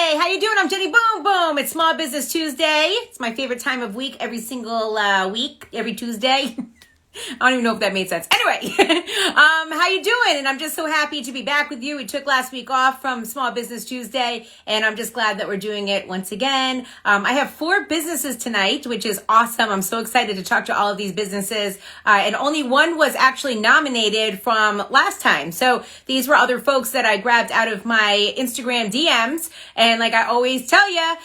Hey, how you doing? I'm Jenny Boom Boom. It's Small Business Tuesday. It's my favorite time of week, every single week, every Tuesday. I don't even know if that made sense. Anyway, how you doing? And I'm just so happy to be back with you. We took last week off from Small Business Tuesday, and I'm just glad that we're doing it once again. I have 4 businesses tonight, which is awesome. I'm so excited to talk to all of these businesses. And only one was actually nominated from last time. So these were other folks that I grabbed out of my Instagram DMs. And like I always tell you,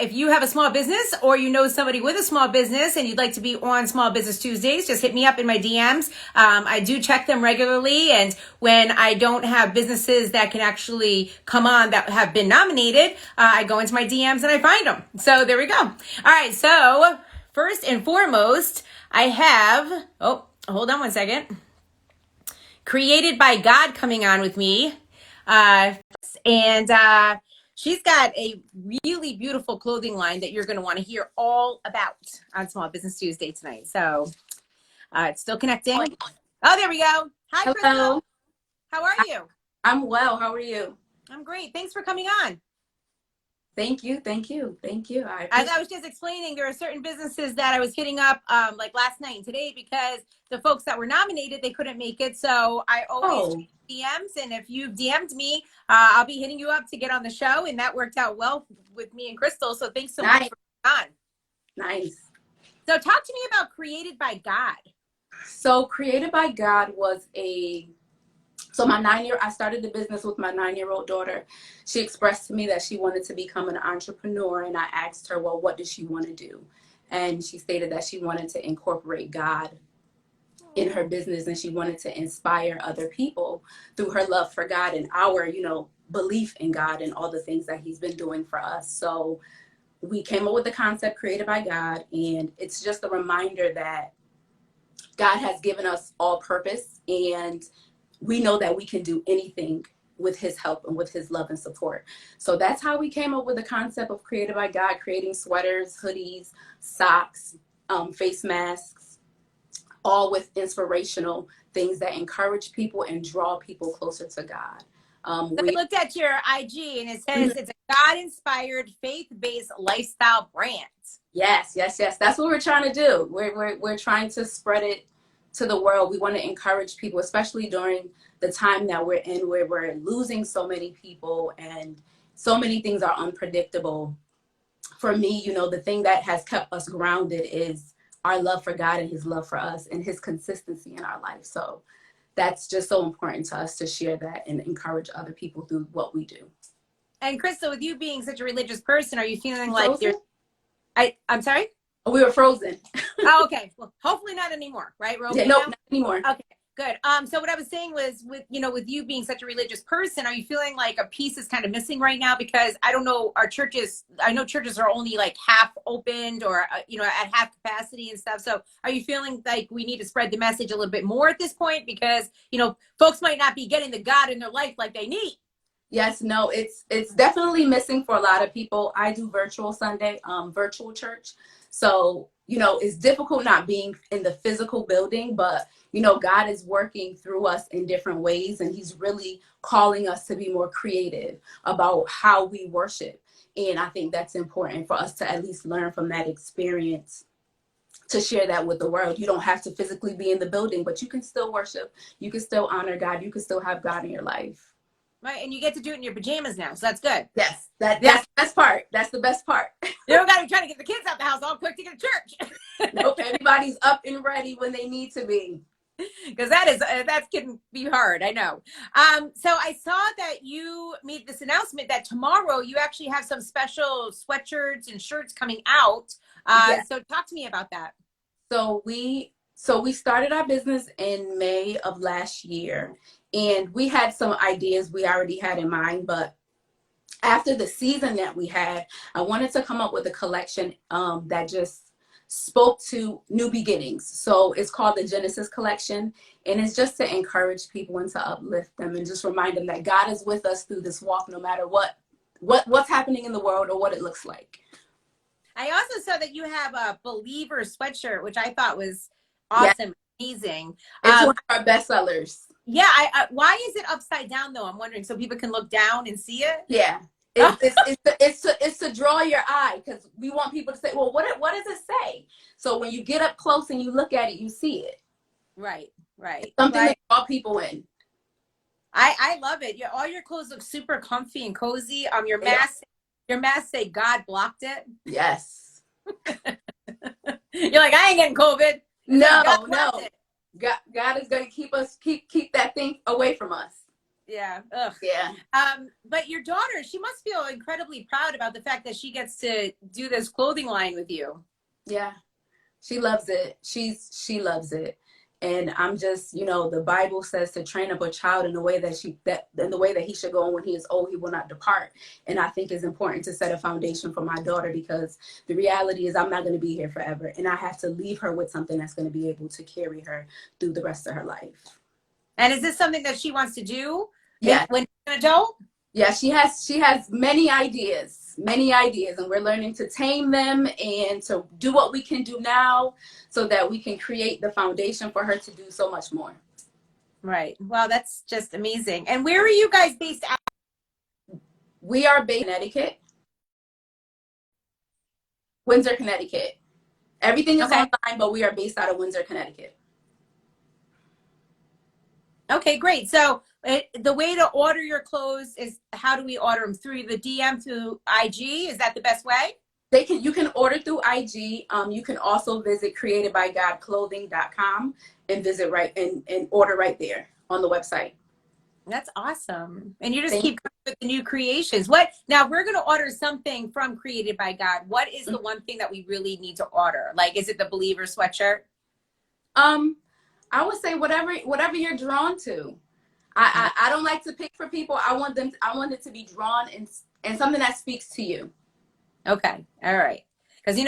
if you have a small business or you know somebody with a small business and you'd like to be on Small Business Tuesdays, just hit me up in my DMs. I do check them regularly, and when I don't have businesses that can actually come on that have been nominated, I go into my DMs and I find them. So there we go. All right, so first and foremost, I have, hold on one second, Created by God coming on with me. And she's got a really beautiful clothing line that you're going to want to hear all about on Small Business Tuesday tonight. So it's still connecting. Oh, there we go. Hi, Hello. Crystal. How are you? I'm well. How are you? I'm great. Thanks for coming on. Thank you. Thank you. Thank you. As I was just explaining, there are certain businesses that I was hitting up like last night and today because the folks that were nominated, they couldn't make it. So I always DMs, and if you've DM'd me, I'll be hitting you up to get on the show, and that worked out well with me and Crystal. So thanks so much for coming on. Nice. So talk to me about Created by God. So Created by God was I started the business with my 9-year-old daughter. She expressed to me that she wanted to become an entrepreneur, and I asked her, well, what does she want to do? And she stated that she wanted to incorporate God in her business, and she wanted to inspire other people through her love for God and our, belief in God and all the things that he's been doing for us. So we came up with the concept Created by God, and it's just a reminder that God has given us all purpose, and we know that we can do anything with his help and with his love and support. So that's how we came up with the concept of Created by God, creating sweaters, hoodies, socks, face masks, all with inspirational things that encourage people and draw people closer to God. So I looked at your IG, and it says it's a God-inspired, faith-based lifestyle brand. Yes. That's what we're trying to do. We're trying to spread it to the world. We want to encourage people, especially during the time that we're in, where we're losing so many people and so many things are unpredictable. For me, the thing that has kept us grounded is our love for God and his love for us and his consistency in our life. So that's just so important to us to share that and encourage other people through what we do. And Crystal, with you being such a religious person, are you feeling like I'm sorry? We were frozen. Oh, okay. Well, hopefully not anymore, right? We're okay no, now? not anymore. Okay, good. So what I was saying was with you being such a religious person, are you feeling like a piece is kind of missing right now? Because I don't know, I know churches are only like half opened or, at half capacity and stuff. So are you feeling like we need to spread the message a little bit more at this point? Because, folks might not be getting the God in their life like they need. Yes, no, it's definitely missing for a lot of people. I do virtual Sunday, virtual church. So, it's difficult not being in the physical building, but, God is working through us in different ways, and he's really calling us to be more creative about how we worship. And I think that's important for us to at least learn from that experience to share that with the world. You don't have to physically be in the building, but you can still worship. You can still honor God. You can still have God in your life. Right, and you get to do it in your pajamas now, so that's good. Yes, that's the best part. That's the best part. You don't got to be trying to get the kids out the house all quick to get to church. Nope, everybody's up and ready when they need to be. Because that can be hard, I know. So I saw that you made this announcement that tomorrow you actually have some special sweatshirts and shirts coming out. Yes. So talk to me about that. So we started our business in May of last year, and we had some ideas we already had in mind, but after the season that we had, I wanted to come up with a collection that just spoke to new beginnings. So it's called the Genesis collection, and it's just to encourage people and to uplift them and just remind them that God is with us through this walk, no matter what's happening in the world or what it looks like. I also saw that you have a Believer sweatshirt, which I thought was awesome, amazing. It's one of our best sellers. Yeah, why is it upside down though? I'm wondering, so people can look down and see it? Yeah. It's to draw your eye, because we want people to say, well, what does it say? So when you get up close and you look at it, you see it. Right, right. Something Right. to draw people in. I love it. All your clothes look super comfy and cozy. Your mask say God blocked it. Yes. You're like, I ain't getting COVID. No, God no. blocked it. God is going to keep us, keep that thing away from us. Yeah. Ugh. Yeah. But your daughter, she must feel incredibly proud about the fact that she gets to do this clothing line with you. Yeah. She loves it. She loves it. And I'm just, the Bible says to train up a child in the way in the way that he should go, and when he is old, he will not depart. And I think it's important to set a foundation for my daughter, because the reality is I'm not going to be here forever. And I have to leave her with something that's going to be able to carry her through the rest of her life. And is this something that she wants to do Yeah. when she's an adult? Yeah, she has many ideas, and we're learning to tame them and to do what we can do now so that we can create the foundation for her to do so much more. Right. Wow, that's just amazing. And where are you guys based at? We are based in Connecticut, Windsor, Connecticut. Everything is online, but we are based out of Windsor, Connecticut. Okay, great. So the way to order your clothes is, how do we order them? Through the DM, through IG? Is that the best way? You can order through IG. You can also visit createdbygodclothing.com and visit and order right there on the website. That's awesome. And you just keep coming with the new creations. What now? We're going to order something from Created by God. What is the one thing that we really need to order? Like, is it the Believer sweatshirt? I would say whatever you're drawn to. I don't like to pick for people. I want it to be drawn and something that speaks to you. Okay. All right. Because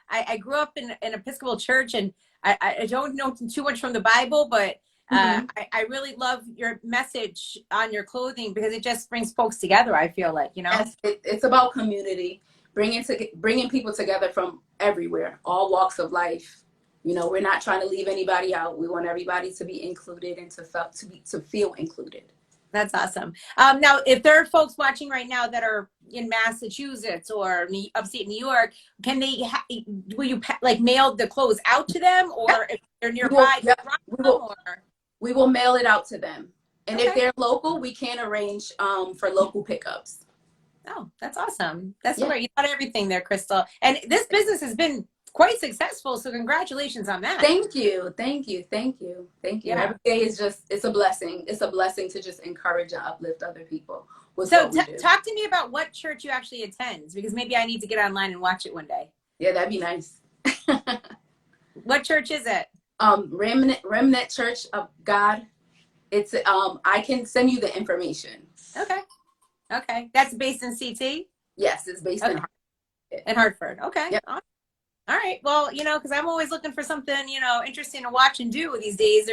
I grew up in an Episcopal church, and I don't know too much from the Bible, but I really love your message on your clothing, because it just brings folks together. I feel like, Yes, it's about community, bringing people together from everywhere, all walks of life. We're not trying to leave anybody out. We want everybody to be included and to feel included. That's awesome. Now, if there are folks watching right now that are in Massachusetts or upstate New York, can they? Will you mail the clothes out to them, or if they're nearby, we will mail it out to them. And if they're local, we can arrange for local pickups. Oh, that's awesome. That's great. You got everything there, Crystal. And this business has been quite successful, so congratulations on that. Thank you. Yeah. Every day it's a blessing. It's a blessing to just encourage and uplift other people. So talk to me about what church you actually attend, because maybe I need to get online and watch it one day. Yeah, that'd be nice. What church is it? Remnant Church of God. It's I can send you the information. Okay, that's based in CT. Yes, it's based in Hartford. Okay. Yep. All right. Well, because I'm always looking for something interesting to watch and do these days.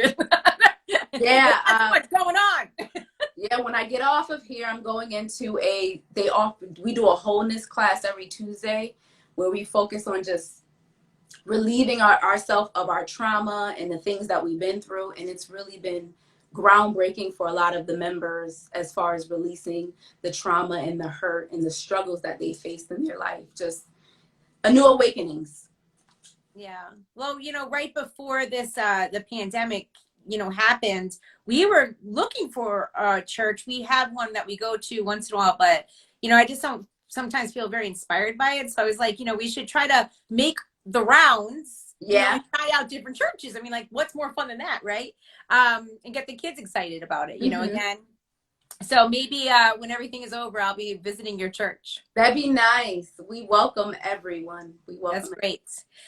Yeah, what's going on. Yeah, when I get off of here, I'm going into we do a wholeness class every Tuesday, where we focus on just relieving ourselves of our trauma and the things that we've been through. And it's really been groundbreaking for a lot of the members as far as releasing the trauma and the hurt and the struggles that they faced in their life. Just a new awakenings. Yeah. Well, right before this, the pandemic, happened, we were looking for a church. We have one that we go to once in a while, but, I just don't sometimes feel very inspired by it. So I was like, we should try to make the rounds. And try out different churches. I mean, what's more fun than that, right? And get the kids excited about it, again. So maybe when everything is over, I'll be visiting your church. That'd be nice. We welcome everyone. That's great.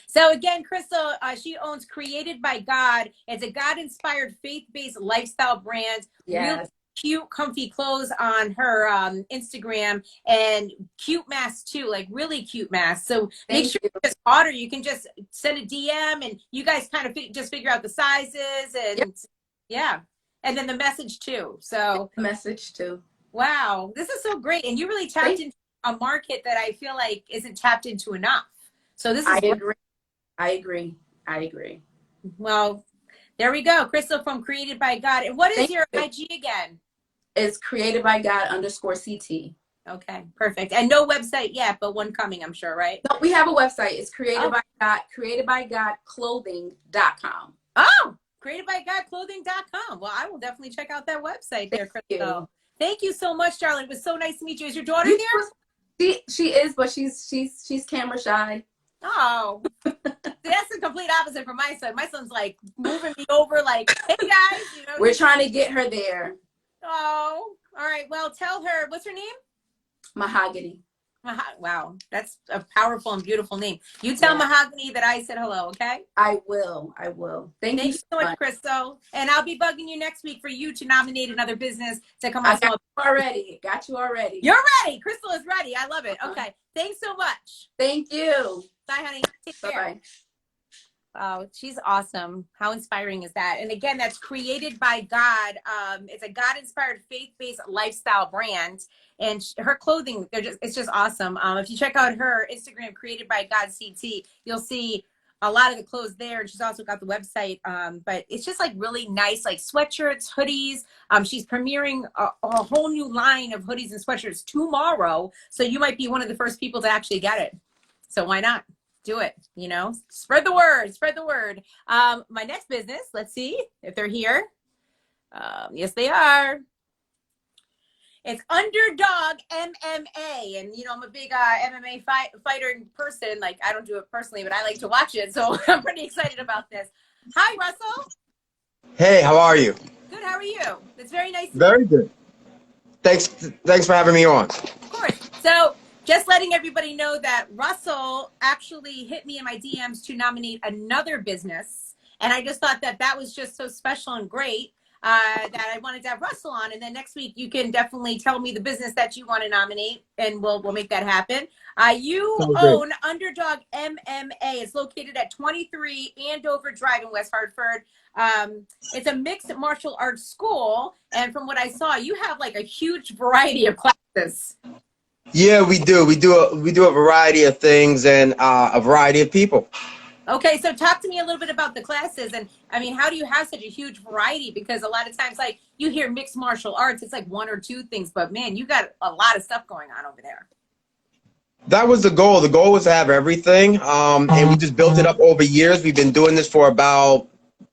So again, Crystal, she owns Created by God. It's a God-inspired, faith-based lifestyle brand. Yes. Real cute, comfy clothes on her Instagram, and cute masks too, really cute masks. So make sure you just order. You can just send a DM, and you guys kind of just figure out the sizes and and then the message too. So message too. Wow, this is so great, and you really tapped into a market that I feel like isn't tapped into enough. So this is I agree. Well, there we go. Crystal from Created by God. And what is your IG again? It's Created by God _CT. Okay, perfect. And no website yet, but one coming, I'm sure, right? No, we have a website. It's Oh, created by God clothing.com. oh, createdbygodclothing.com. Well, I will definitely check out that website there, Thank Crystal. you. Thank you so much, darling. It was so nice to meet you. Is your daughter You here? she is, but she's camera shy. Oh, that's the complete opposite for my son. My son's like moving me over, like, hey guys, you know. We're trying to get her there. Oh, all right. Well, tell her, what's her name? Mahogany. Wow, that's a powerful and beautiful name. You tell Mahogany that I said hello, okay? I will. I will. Thank you Thank you so so much, much. Crystal. And I'll be bugging you next week for you to nominate another business to come on. I got you already. Got you already. You're ready. Crystal is ready. I love it. Okay. Thanks so much. Thank you. Bye, honey. Take care. Bye-bye. Oh, she's awesome. How inspiring is that? And again, that's created by God. It's a God-inspired, faith-based lifestyle brand. And her clothing, it's just awesome. If you check out her Instagram, Created by God CT, you'll see a lot of the clothes there. And she's also got the website. But it's just like really nice, like sweatshirts, hoodies. She's premiering a whole new line of hoodies and sweatshirts tomorrow. So you might be one of the first people to actually get it. So why not? Do it, you know, spread the word, spread the word. My next business, let's see if they're here. Yes, they are. It's Underdog Mma. And, you know, I'm a big MMA fighter person. Like, I don't do it personally, but I like to watch it. So I'm pretty excited about this. Hi, Russell. Hey, how are you? Good, how are you? It's very nice. Very good. Thanks for having me on. Of course. So just letting everybody know that Russell actually hit me in my DMs to nominate another business. And I just thought that that was just so special and great that I wanted to have Russell on. And then next week, you can definitely tell me the business that you want to nominate, and we'll make that happen. You own Underdog Mma. It's located at 23 Andover Drive in West Hartford. It's a mixed martial arts school. And from what I saw, you have like a huge variety of classes. Yeah, we do. We do a variety of things and a variety of people. Okay, so talk to me a little bit about the classes. And I mean, how do you have such a huge variety? Because a lot of times, like, you hear mixed martial arts, it's like one or two things, but man, you got a lot of stuff going on over there. That was the goal. The goal was to have everything, and we just built it up over years. We've been doing this for about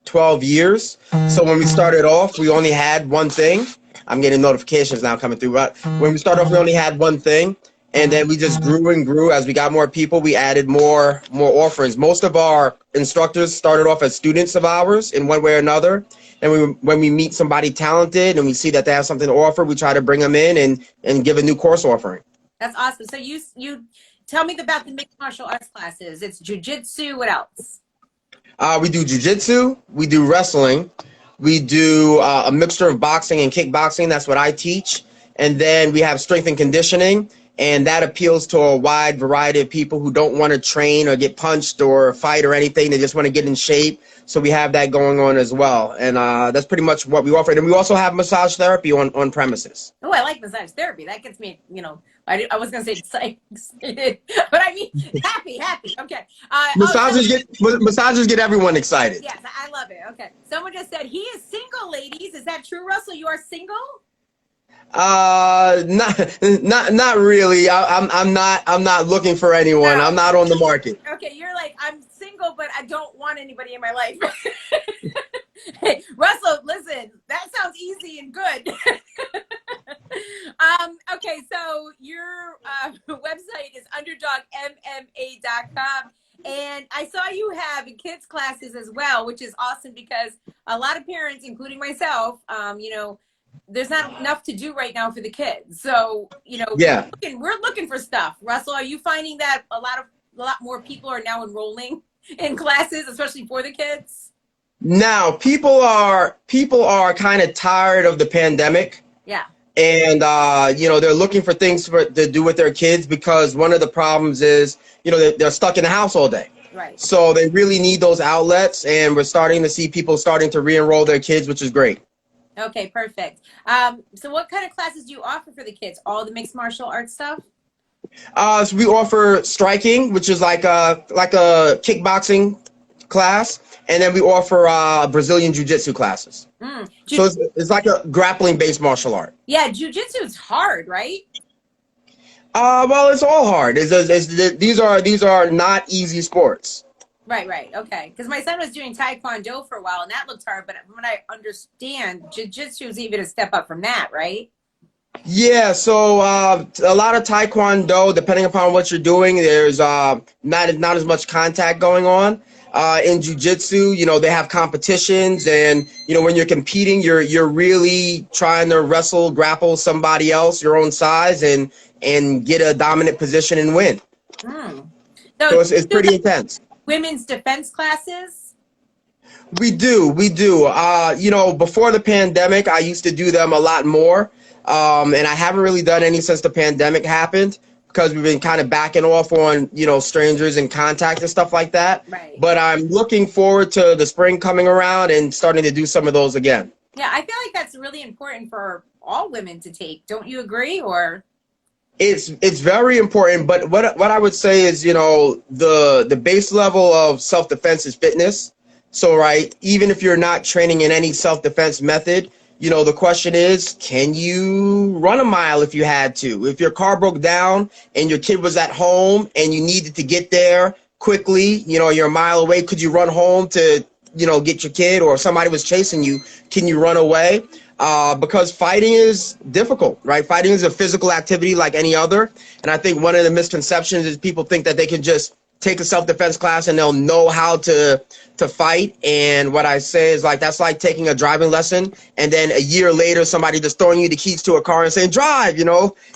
12 years. So when we started off, we only had one thing. I'm getting notifications now coming through. But when we started off, we only had one thing. And then we just grew and grew. As we got more people, we added more offerings. Most of our instructors started off as students of ours in one way or another. And when we meet somebody talented and we see that they have something to offer, we try to bring them in and give a new course offering. That's awesome. So you tell me about the mixed martial arts classes. It's jiu-jitsu. What else? We do jiu-jitsu. We do wrestling. We do a mixture of boxing and kickboxing. That's what I teach. And then we have strength and conditioning. And that appeals to a wide variety of people who don't want to train or get punched or fight or anything. They just want to get in shape. So we have that going on as well. And that's pretty much what we offer. And we also have massage therapy on premises. Oh, I like massage therapy. That gets me, you know, I was going to say excited, but I mean, happy. Okay. Massages get everyone excited. Yes, I love it. Okay. Someone just said he is single, ladies. Is that true, Russell? You are single? Not really. I'm not looking for anyone. No. I'm not on the market. Okay, you're like, I'm single, but I don't want anybody in my life. Hey, Russell, listen, that sounds easy and good. Okay, so your website is underdogmma.com. And I saw you have kids classes as well, which is awesome because a lot of parents, including myself, you know, there's not enough to do right now for the kids. So, you know, yeah, we're looking for stuff. Russell, are you finding that a lot more people are now enrolling in classes, especially for the kids? Now, people are kind of tired of the pandemic. Yeah. And, you know, they're looking for things to do with their kids because one of the problems is, you know, they're stuck in the house all day. Right. So they really need those outlets. And we're starting to see people starting to re-enroll their kids, which is great. Okay, perfect. So what kind of classes do you offer for the kids? All the mixed martial arts stuff? So we offer striking, which is like a kickboxing class. And then we offer Brazilian jiu-jitsu classes. So it's like a grappling-based martial art. Yeah, jiu-jitsu is hard, right? Well, it's all hard. These are not easy sports. Right. Okay. Because my son was doing Taekwondo for a while, and that looked hard. But from what I understand, Jiu-Jitsu is even a step up from that, right? Yeah, so a lot of Taekwondo, depending upon what you're doing, there's not as much contact going on. In Jiu-Jitsu, they have competitions, and when you're competing, you're really trying to wrestle, grapple somebody else your own size, and get a dominant position and win. Mm. So So it's pretty intense. women's defense classes? We do. Before the pandemic, I used to do them a lot more. And I haven't really done any since the pandemic happened because we've been kind of backing off on, strangers and contact and stuff like that. Right. But I'm looking forward to the spring coming around and starting to do some of those again. Yeah, I feel like that's really important for all women to take. Don't you agree? Or It's very important, but what I would say is, the base level of self-defense is fitness. So, right, even if you're not training in any self-defense method, the question is, can you run a mile if you had to? If your car broke down and your kid was at home and you needed to get there quickly, you're a mile away, could you run home to, get your kid, or if somebody was chasing you, can you run away? Because fighting is difficult, right? Fighting is a physical activity like any other. And I think one of the misconceptions is people think that they can just take a self-defense class and they'll know how to fight. And what I say is, like, that's like taking a driving lesson and then a year later somebody just throwing you the keys to a car and saying drive,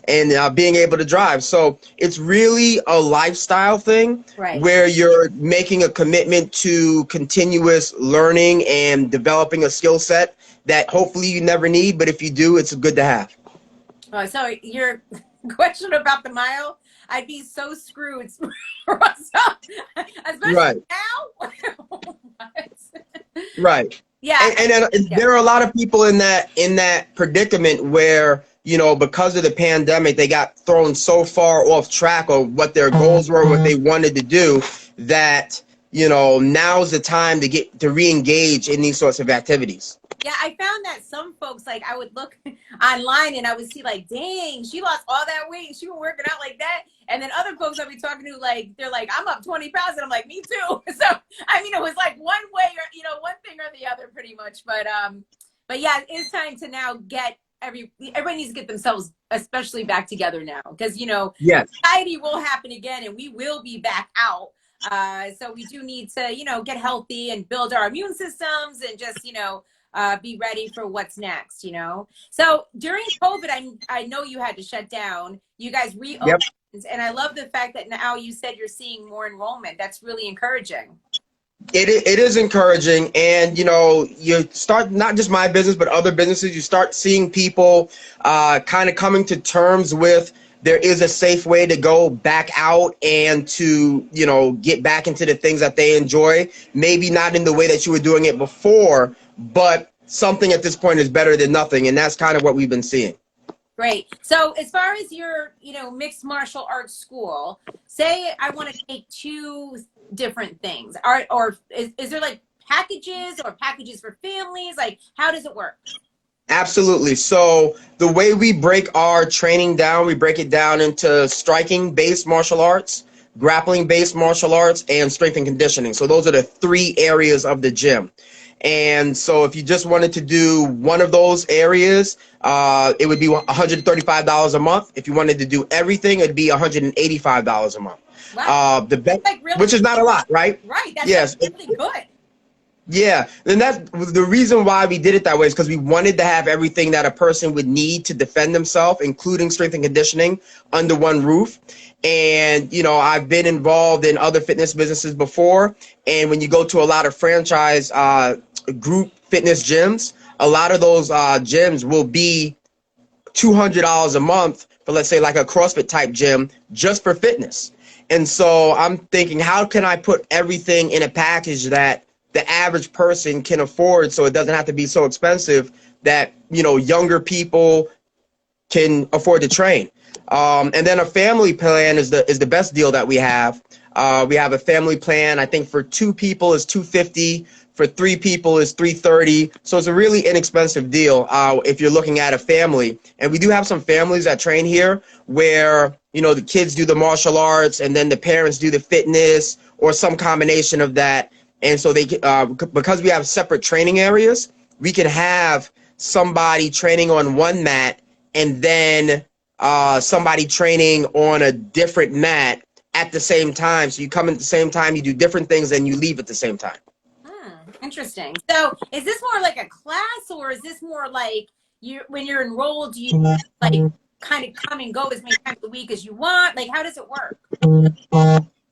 and being able to drive. So it's really a lifestyle thing, right, where you're making a commitment to continuous learning and developing a skill set that hopefully you never need, but if you do, it's good to have. So your question about the mile, I'd be so screwed, especially Right. now. Right. Yeah. And there are a lot of people in that predicament where, because of the pandemic, they got thrown so far off track of what their goals were, what they wanted to do, that, now's the time to re-engage in these sorts of activities. Yeah, I found that some folks, like, I would look online and I would see, like, dang, she lost all that weight and she was working out like that. And then other folks I'll be talking to, like, they're like, I'm up 20 pounds. And I'm like, me too. So, I mean, it was like one way or, one thing or the other pretty much. But yeah, it's time to now get everybody needs to get themselves especially back together now. Because, Yes. society will happen again and we will be back out. So we do need to, get healthy and build our immune systems and just, be ready for what's next, So during COVID, I know you had to shut down. You guys reopened, yep. And I love the fact that now you said you're seeing more enrollment. That's really encouraging. It is encouraging, and you start, not just my business but other businesses, you start seeing people kind of coming to terms with there is a safe way to go back out and to get back into the things that they enjoy. Maybe not in the way that you were doing it before, but something at this point is better than nothing, and that's kind of what we've been seeing. Great. So as far as your, mixed martial arts school, say I want to take two different things, or is there like packages for families? Like, how does it work? Absolutely. So the way we break our training down, we break it down into striking-based martial arts, grappling-based martial arts, and strength and conditioning. So those are the three areas of the gym. And so if you just wanted to do one of those areas, it would be $135 a month. If you wanted to do everything, it'd be $185 a month. Wow. Which is not a lot, right? Right. That's yes. really good. Yeah, and that's the reason why we did it that way, is because we wanted to have everything that a person would need to defend themselves, including strength and conditioning, under one roof. And, I've been involved in other fitness businesses before. And when you go to a lot of franchise group fitness gyms, a lot of those gyms will be $200 a month for, let's say, like a CrossFit type gym, just for fitness. And so I'm thinking, how can I put everything in a package that the average person can afford, so it doesn't have to be so expensive that, younger people can afford to train. And then a family plan is the best deal that we have. We have a family plan. I think for 2 people is $250. For 3 people is $330. So it's a really inexpensive deal if you're looking at a family. And we do have some families that train here where the kids do the martial arts and then the parents do the fitness or some combination of that. And so they because we have separate training areas, we can have somebody training on one mat and then somebody training on a different mat at the same time. So you come at the same time, you do different things, and you leave at the same time. Interesting. So is this more like a class, or is this more like when you're enrolled, you like kind of come and go as many times a week as you want? Like, how does it work?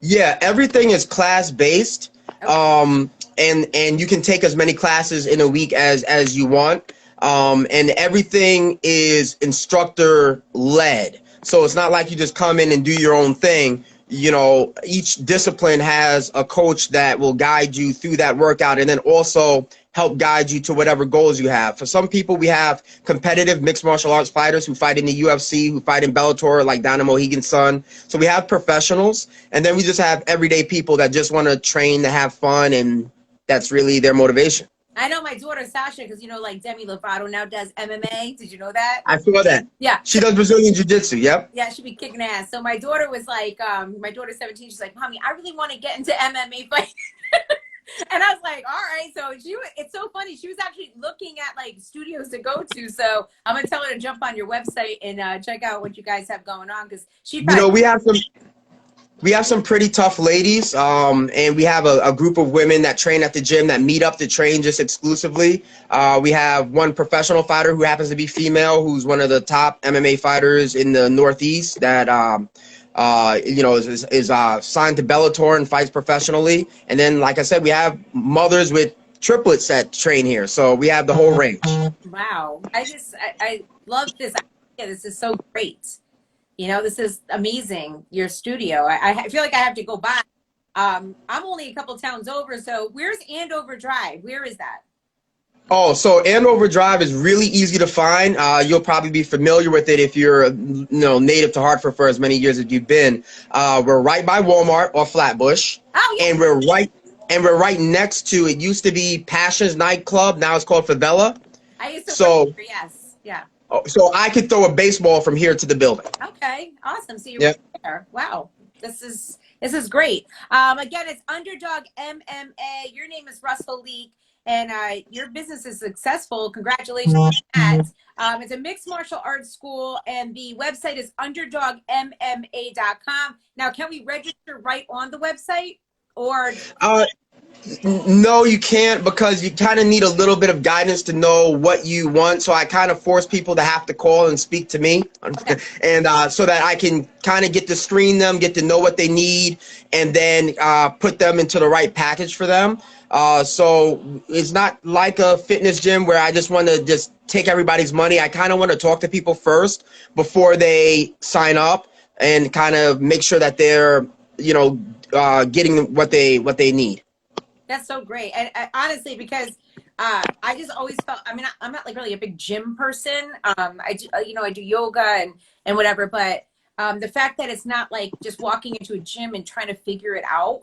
Yeah, everything is class based. Okay. And you can take as many classes in a week as you want. And everything is instructor led. So it's not like you just come in and do your own thing. Each discipline has a coach that will guide you through that workout and then also help guide you to whatever goals you have. For some people, we have competitive mixed martial arts fighters who fight in the UFC, who fight in Bellator, like Dana Mohegan's son. So we have professionals, and then we just have everyday people that just want to train to have fun, and that's really their motivation. I know my daughter Sasha, because like Demi Lovato now does MMA. Did you know that? I saw that. Yeah. She does Brazilian Jiu-Jitsu, yep. Yeah, she'd be kicking ass. So my daughter was like, my daughter's 17, she's like, Mommy, I really want to get into MMA fight. And I was like, all right. So it's so funny. She was actually looking at like studios to go to. So I'm going to tell her to jump on your website and check out what you guys have going on. Because she probably we have some pretty tough ladies, and we have a group of women that train at the gym that meet up to train just exclusively. We have one professional fighter who happens to be female, who's one of the top MMA fighters in the Northeast that is signed to Bellator and fights professionally. And then, like I said, we have mothers with triplets that train here, so we have the whole range. Wow, I love this idea. This is so great. This is amazing, your studio. I feel like I have to go by. I'm only a couple towns over, so where's Andover Drive? Where is that? Oh, so Andover Drive is really easy to find. You'll probably be familiar with it if you're native to Hartford for as many years as you've been. We're right by Walmart or Flatbush. Oh, yeah. And we're right next to, it used to be Passion's nightclub, now it's called Favela. I used to work there, yes. Yeah. So I could throw a baseball from here to the building. Okay, awesome. So you're right there. Wow, this is great. Again, it's Underdog MMA. Your name is Russell Leak, and your business is successful. Congratulations on that. It's a mixed martial arts school, and the website is underdogmma.com. Now, can we register right on the website, or? No, you can't, because you kind of need a little bit of guidance to know what you want. So I kind of force people to have to call and speak to me, okay. And so that I can kind of get to screen them, get to know what they need, and then put them into the right package for them. So it's not like a fitness gym where I just want to just take everybody's money. I kind of want to talk to people first before they sign up and kind of make sure that they're, getting what they need. That's so great. And honestly, because I just always felt, I'm not like really a big gym person. I do yoga and whatever, but the fact that it's not like just walking into a gym and trying to figure it out,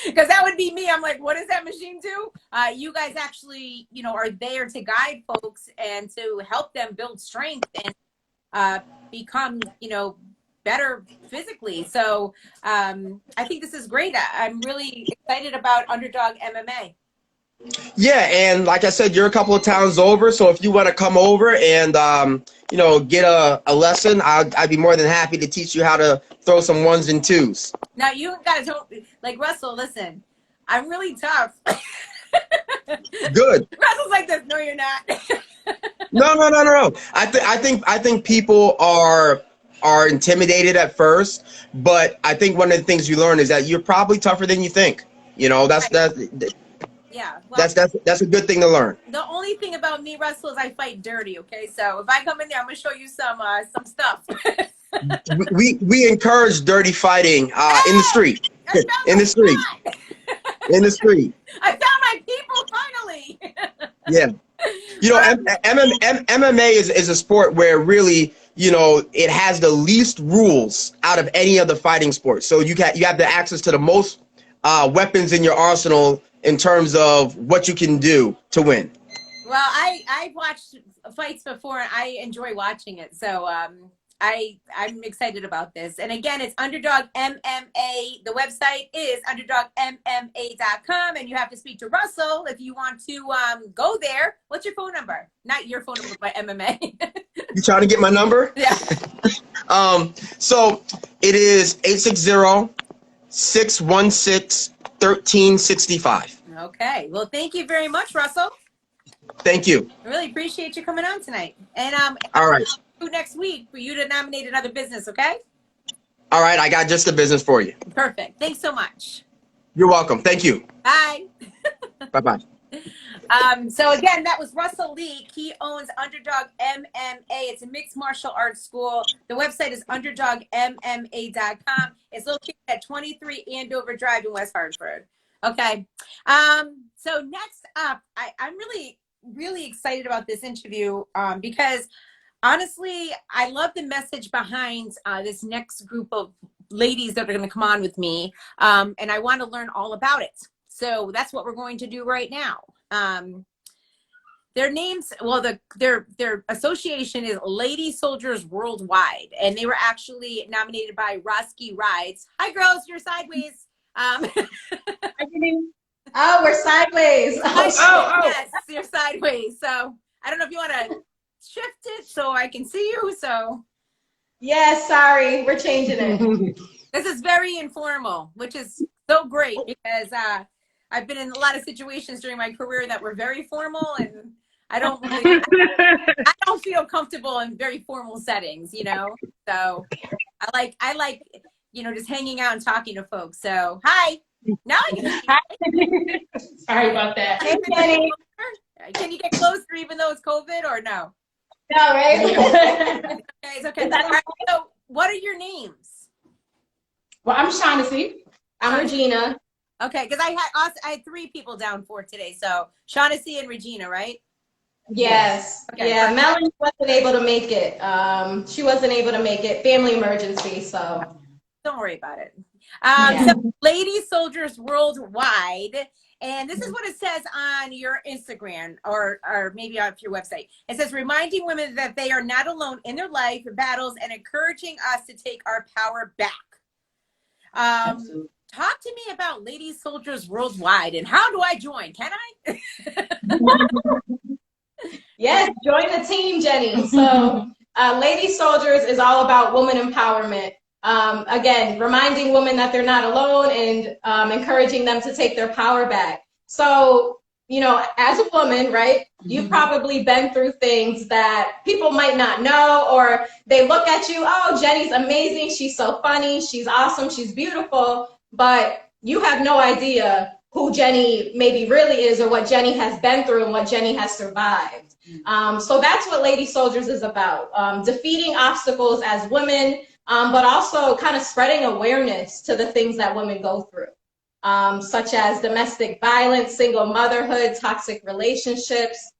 because that would be me. I'm like, what does that machine do? You guys actually, are there to guide folks and to help them build strength and become, better physically. So I think this is great. I'm really excited about Underdog MMA. Yeah, and like I said, you're a couple of towns over, so if you want to come over and get a lesson, I'd be more than happy to teach you how to throw some ones and twos. Now you gotta tell, like, Russell, listen, I'm really tough. Good. Russell's like this. No, you're not. No. I think people are intimidated at first, but I think one of the things you learn is that you're probably tougher than you think. That's a good thing to learn. The only thing about me, Russell, is I fight dirty. Okay, so if I come in there, I'm gonna show you some stuff. we encourage dirty fighting in the street. In the street. In the street. I found my people finally. Yeah. MMA is a sport where really, it has the least rules out of any other fighting sport. So you have the access to the most weapons in your arsenal in terms of what you can do to win. Well, I've watched fights before and I enjoy watching it. So I'm excited about this. And again, it's Underdog MMA. The website is underdogmma.com, and you have to speak to Russell if you want to go there. What's your phone number? Not your phone number, but MMA. You trying to get my number? Yeah. So it is 860-616-1365. Okay. Well, thank you very much, Russell. Thank you. I really appreciate you coming on tonight. And All right. next week for you to nominate another business, okay? All right, I got just the business for you. Perfect. Thanks so much. You're welcome. Thank you. Bye. Bye-bye. So again, that was Russell Lee. He owns Underdog MMA. It's a mixed martial arts school. The website is underdogmma.com. It's located at 23 Andover Drive in West Hartford. Okay. So next up, I'm really, really excited about this interview because honestly, I love the message behind this next group of ladies that are going to come on with me. And I want to learn all about it. So that's what we're going to do right now. Their names, well, their association is Lady Soldiers Worldwide, and they were actually nominated by Roski Rides. Hi, girls, you're sideways. Oh, we're sideways. Yes, you're sideways. So I don't know if you want to shift it so I can see you. So yes, sorry, we're changing it. this is very informal, which is so great because I've been in a lot of situations during my career that were very formal, and I don't feel comfortable in very formal settings, you know. So I like just hanging out and talking to folks. So hi. Now I can Sorry about that. Hey, Jenny. Can you get closer even though it's COVID or no? No, right? Okay, it's okay. All right, so what are your names? Well, I'm Shaughnessy. I'm Regina. Okay, because I had 3 people down for today. So Shaughnessy and Regina, right? Yes. Okay, yeah, perfect. Melanie wasn't able to make it. She wasn't able to make it. Family emergency, so. Don't worry about it. Yeah. So Lady Soldiers Worldwide, and this is what it says on your Instagram or maybe on your website. It says, reminding women that they are not alone in their life battles and encouraging us to take our power back. Talk to me about Lady Soldiers Worldwide and how do I join? Can I? Yes, join the team, Jenny. So Lady Soldiers is all about woman empowerment. Again, reminding women that they're not alone and encouraging them to take their power back. So, as a woman, right, you've probably been through things that people might not know, or they look at you, oh, Jenny's amazing, she's so funny, she's awesome, she's beautiful, but you have no idea who Jenny maybe really is or what Jenny has been through and what Jenny has survived. So that's what Lady Soldiers is about, defeating obstacles as women, but also kind of spreading awareness to the things that women go through, such as domestic violence, single motherhood, toxic relationships,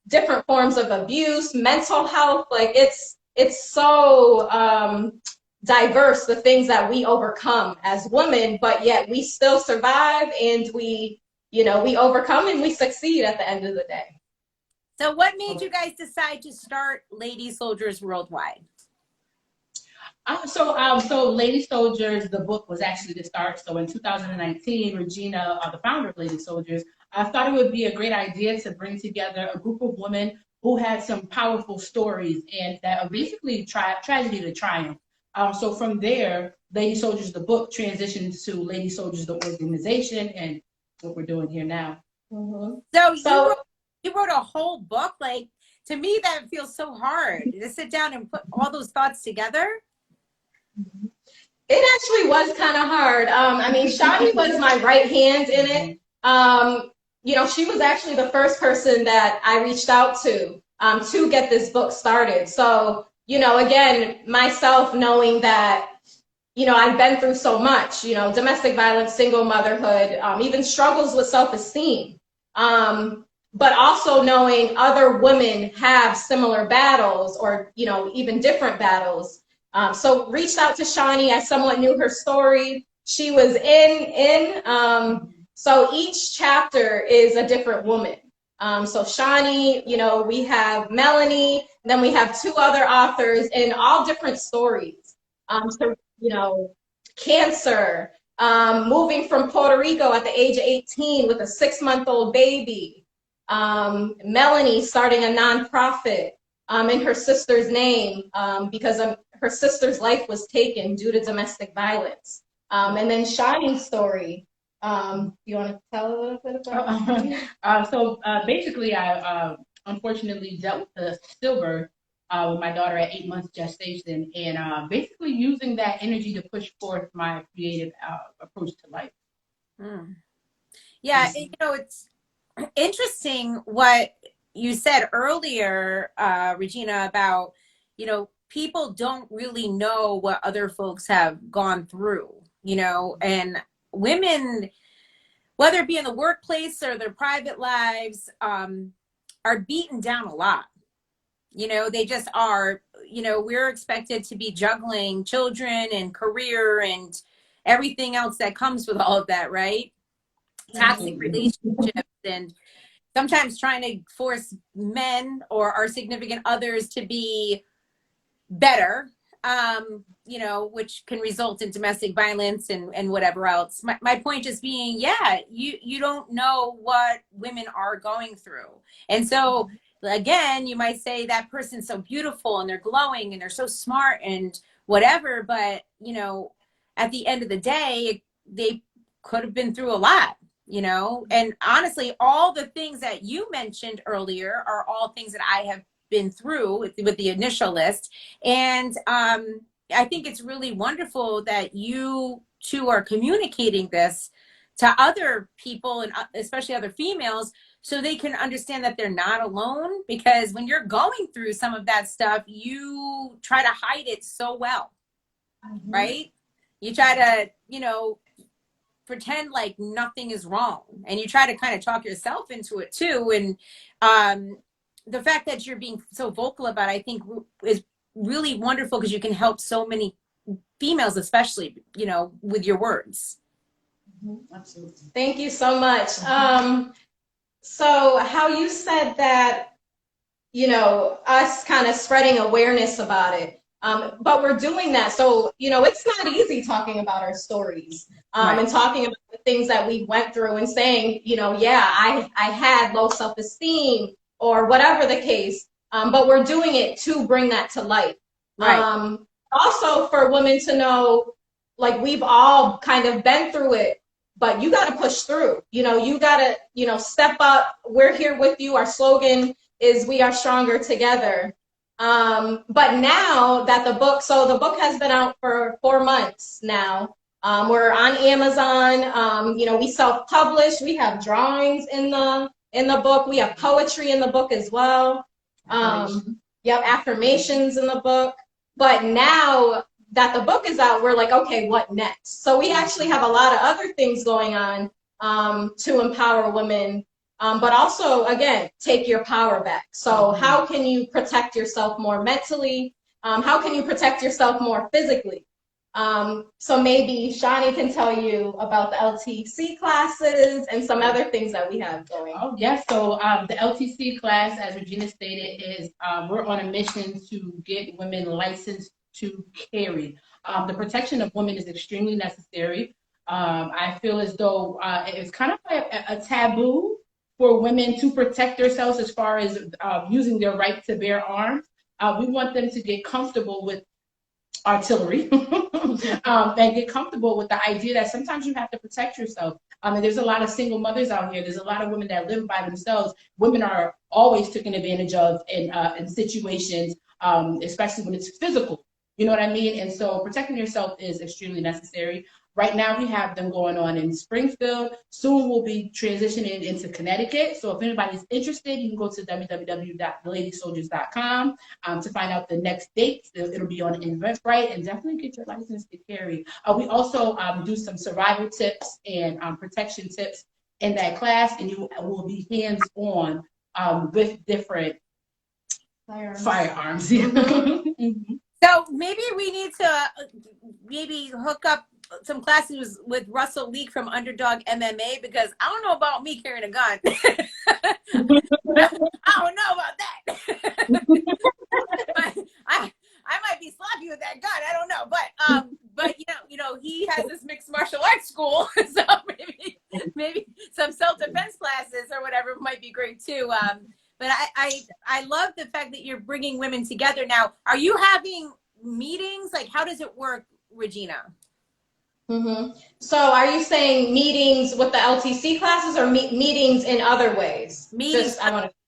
different forms of abuse, mental health. Like it's so diverse, the things that we overcome as women, but yet we still survive and we overcome and we succeed at the end of the day. So what made you guys decide to start Lady Soldiers Worldwide? So Lady Soldiers, the book was actually the start. So in 2019, Regina, the founder of Lady Soldiers, thought it would be a great idea to bring together a group of women who had some powerful stories and that basically tragedy to triumph. So from there, Lady Soldiers, the book, transitioned to Lady Soldiers, the organization, and what we're doing here now. Mm-hmm. So you wrote a whole book? Like, to me, that feels so hard to sit down and put all those thoughts together. It actually was kind of hard. Shawnee was my right hand in it. She was actually the first person that I reached out to get this book started. So, again, myself knowing that, I've been through so much, domestic violence, single motherhood, even struggles with self-esteem. But also knowing other women have similar battles or, even different battles. So reached out to Shawnee. I somewhat knew her story. She was in. So each chapter is a different woman. So Shawnee, you know, we have Melanie, then we have two other authors in all different stories. So, you know, cancer, moving from Puerto Rico at the age of 18 with a 6-month-old baby. Melanie starting a nonprofit in her sister's name because her sister's life was taken due to domestic violence. And then Shawnee's story. You want to tell a little bit about? So basically, I unfortunately dealt with the stillbirth with my daughter at 8 months gestation, and basically using that energy to push forth my creative approach to life. Yeah, you know, it's interesting what you said earlier, Regina, about, you know, people don't really know what other folks have gone through, you know, and women, whether it be in the workplace or their private lives, are beaten down a lot. You know, they just are. You know, we're expected to be juggling children and career and everything else that comes with all of that, right? Toxic relationships, and sometimes trying to force men or our significant others to be better, you know, which can result in domestic violence and whatever else. My point just being, yeah, you don't know what women are going through. And so again, you might say that person's so beautiful and they're glowing and they're so smart and whatever, but you know, at the end of the day, they could have been through a lot, you know. And honestly, all the things that you mentioned earlier are all things that I have been through with the initial list. And I think it's really wonderful that you two are communicating this to other people, and especially other females, so they can understand that they're not alone. Because when you're going through some of that stuff, you try to hide it so well, right? You try to, you know, pretend like nothing is wrong, and you try to kind of talk yourself into it too. And the fact that you're being so vocal about it, I think is really wonderful, because you can help so many females, especially, you know, with your words. Absolutely. Thank you so much. So how you said that, you know, us kind of spreading awareness about it. But we're doing that. So, you know, it's not easy talking about our stories Right. and talking about the things that we went through and saying, you know, yeah, I had low self-esteem or whatever the case. But we're doing it to bring that to light. Right. Also for women to know, like, we've all kind of been through it, but you got to push through. You know, you got to, you know, step up. We're here with you. Our slogan is "We are stronger together." But now that the book has been out for 4 months now. We're on Amazon. You know, we self-publish. We have drawings in the book. We have poetry in the book as well. Yep, affirmations in the book. But now that the book is out, we're like, okay, what next? So we actually have a lot of other things going on to empower women. But also, again, take your power back. So how can you protect yourself more mentally? How can you protect yourself more physically? So maybe Shawnee can tell you about the LTC classes and some other things that we have going. Oh, yes. So the LTC class, as Regina stated, is we're on a mission to get women licensed to carry. The protection of women is extremely necessary. I feel as though it's kind of like a taboo for women to protect themselves as far as using their right to bear arms. We want them to get comfortable with artillery and get comfortable with the idea that sometimes you have to protect yourself. And there's a lot of single mothers out here. There's a lot of women that live by themselves. Women are always taken advantage of in situations, especially when it's physical. You know what I mean? And so protecting yourself is extremely necessary. Right now, we have them going on in Springfield. Soon we'll be transitioning into Connecticut. So if anybody's interested, you can go to www.theladysoldiers.com to find out the next date. It'll be on Eventbrite, and definitely get your license to carry. We also do some survival tips and protection tips in that class, and you will be hands-on with different firearms. So maybe we need to maybe hook up some classes with Russell Leak from Underdog MMA, because I don't know about me carrying a gun. I don't know about that. I might be sloppy with that gun. I don't know, but he has this mixed martial arts school, so maybe some self-defense classes or whatever might be great too. But I love the fact that you're bringing women together. Now, are you having meetings? Like, how does it work, Regina? So are you saying meetings with the LTC classes or meetings in other ways? Meetings.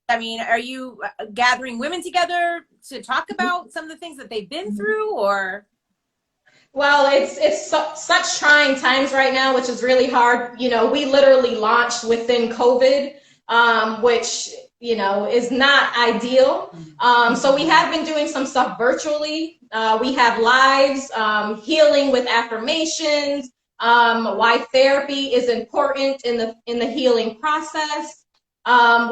I mean, are you gathering women together to talk about some of the things that they've been through, or? Well, it's such trying times right now, which is really hard. You know, we literally launched within COVID, which, you know, is not ideal. So we have been doing some stuff virtually. We have lives, healing with affirmations, why therapy is important in the healing process.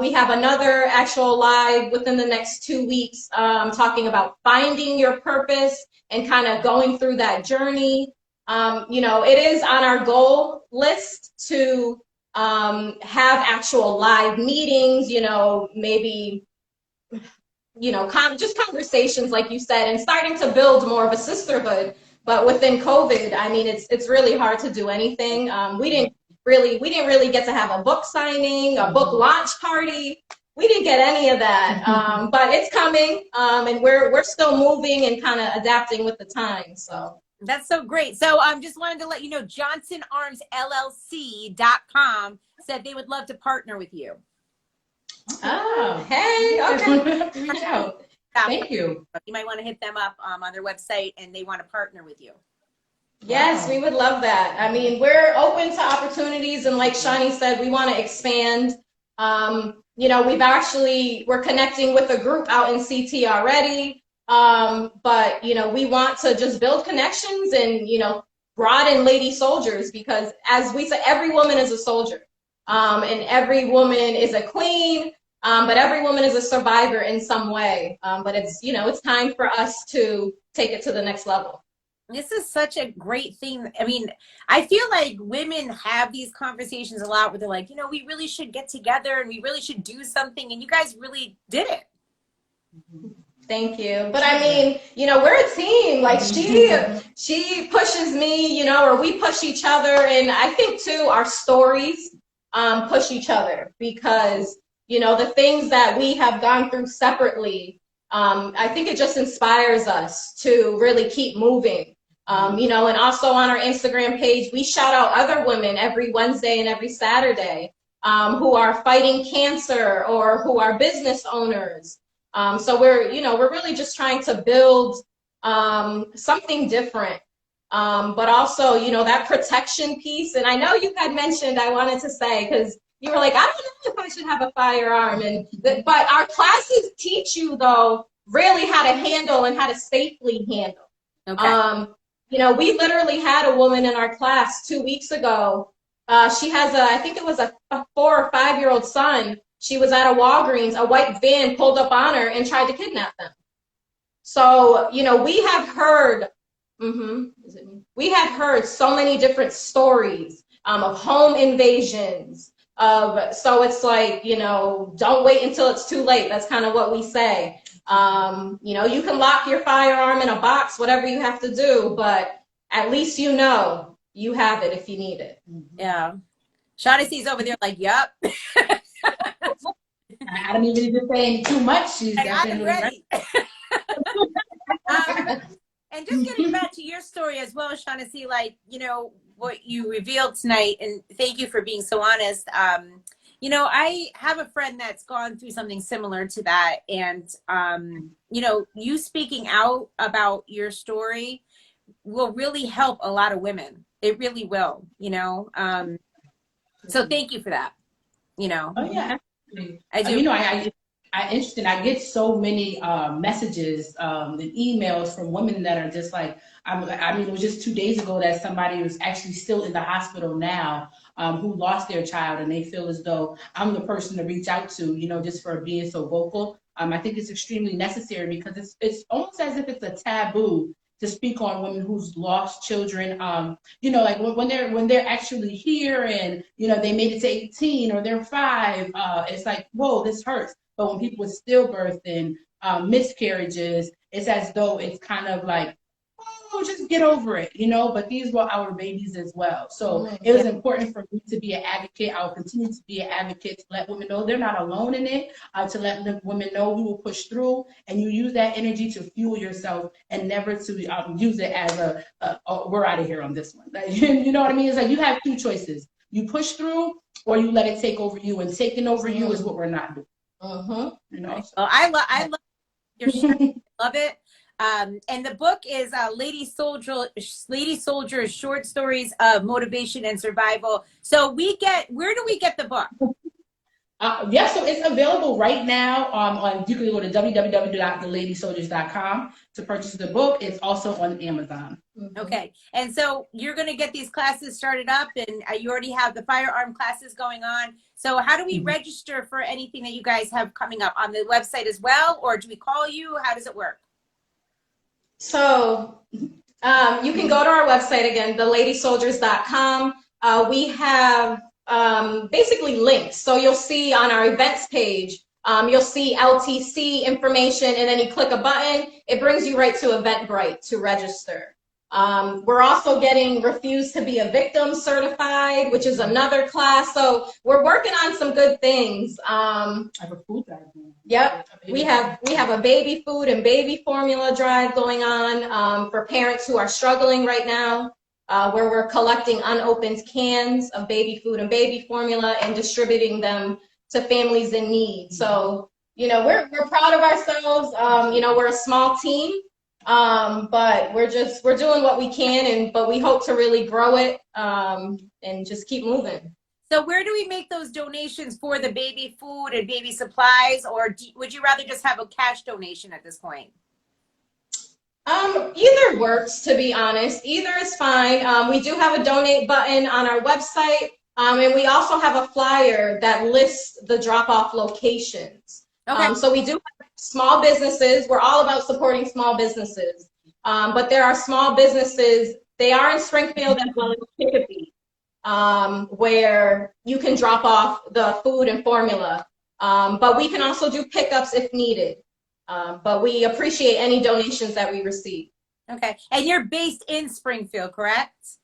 We have another actual live within the next 2 weeks, talking about finding your purpose and kind of going through that journey. You know, it is on our goal list to have actual live meetings, you know, maybe, you know, just conversations like you said, and starting to build more of a sisterhood. But within COVID, I mean, it's really hard to do anything. We didn't really get to have a book signing, a book launch party. We didn't get any of that, but it's coming, and we're still moving and kind of adapting with the time. So that's so great. So just wanted to let you know, JohnsonArmsLLC.com said they would love to partner with you. Oh, hey, okay. Reach out. Thank you. You might want to hit them up on their website, and they want to partner with you. Yes, we would love that. I mean, we're open to opportunities, and like Shani said, we want to expand. You know, we're connecting with a group out in CT already, but you know, we want to just build connections and, you know, broaden lady soldiers, because as we say, every woman is a soldier, and every woman is a queen, but every woman is a survivor in some way. But it's, you know, it's time for us to take it to the next level. This is such a great thing. I mean, I feel like women have these conversations a lot where they're like, you know, we really should get together and we really should do something. And you guys really did it. Thank you. But I mean, you know, we're a team. Like she pushes me, you know, or we push each other. And I think too, our stories push each other, because, you know, the things that we have gone through separately, I think it just inspires us to really keep moving. You know, and also on our Instagram page, we shout out other women every Wednesday and every Saturday who are fighting cancer or who are business owners. So we're really just trying to build something different. But also, you know, that protection piece. And I know you had mentioned, I wanted to say, because you were like, I don't know if I should have a firearm. But our classes teach you, though, really how to handle and how to safely handle. Okay. You know, we literally had a woman in our class 2 weeks ago. She has I think it was a 4 or 5 year old son. She was at a Walgreens, a white van pulled up on her and tried to kidnap them. So, you know, we have heard, we have heard so many different stories of home invasions, so it's like, you know, don't wait until it's too late. That's kind of what we say. You know, you can lock your firearm in a box, whatever you have to do, but at least you know you have it if you need it. Yeah. Shaughnessy's over there like, yep. I don't even need to say too much. She's definitely ready. And just getting back to your story as well, Shaughnessy, like, you know, what you revealed tonight, and thank you for being so honest. You know, I have a friend that's gone through something similar to that. And, you know, you speaking out about your story will really help a lot of women. It really will, you know. So thank you for that, you know. Oh, yeah. I do. You know, I interesting. I get so many messages and emails from women that are just like, I mean, it was just 2 days ago that somebody was actually still in the hospital now who lost their child, and they feel as though I'm the person to reach out to, you know, just for being so vocal. I think it's extremely necessary, because it's almost as if it's a taboo to speak on women who's lost children. You know, like when they're actually here and, you know, they made it to 18 or they're 5, it's like, whoa, this hurts. But when people with stillbirth and miscarriages, it's as though it's kind of like, oh, just get over it, you know, but these were our babies as well. So it was important for me to be an advocate. I'll continue to be an advocate to let women know they're not alone in it, to let the women know we will push through, and you use that energy to fuel yourself and never to use it as we're out of here on this one. Like, you know what I mean? It's like you have 2 choices. You push through or you let it take over you, and taking over you is what we're not doing. You know? So. Well, I love your shirt. Love it. And the book is Lady Soldiers Short Stories of Motivation and Survival. So where do we get the book? Yeah, so it's available right now on, you can go to www.theladysoldiers.com to purchase the book. It's also on Amazon. Okay. And so you're going to get these classes started up, and you already have the firearm classes going on. So how do we register for anything that you guys have coming up on the website as well? Or do we call you? How does it work? So you can go to our website again, theladysoldiers.com. We have basically links. So you'll see on our events page, you'll see LTC information, and then you click a button, it brings you right to Eventbrite to register. We're also getting Refuse to be a Victim certified, which is another class. So we're working on some good things. I have a food drive. Yep, we have a baby food and baby formula drive going on for parents who are struggling right now, where we're collecting unopened cans of baby food and baby formula and distributing them to families in need. So, you know, we're proud of ourselves. You know, we're a small team. But we're doing what we can, but we hope to really grow it, and just keep moving. So where do we make those donations for the baby food and baby supplies, or would you rather just have a cash donation at this point? Either works, to be honest. Either is fine. We do have a donate button on our website, and we also have a flyer that lists the drop-off locations. Okay. So we do have small businesses. We're all about supporting small businesses. But there are small businesses, they are in Springfield as well as Chicopee, where you can drop off the food and formula. But we can also do pickups if needed. But we appreciate any donations that we receive. Okay. And you're based in Springfield, correct?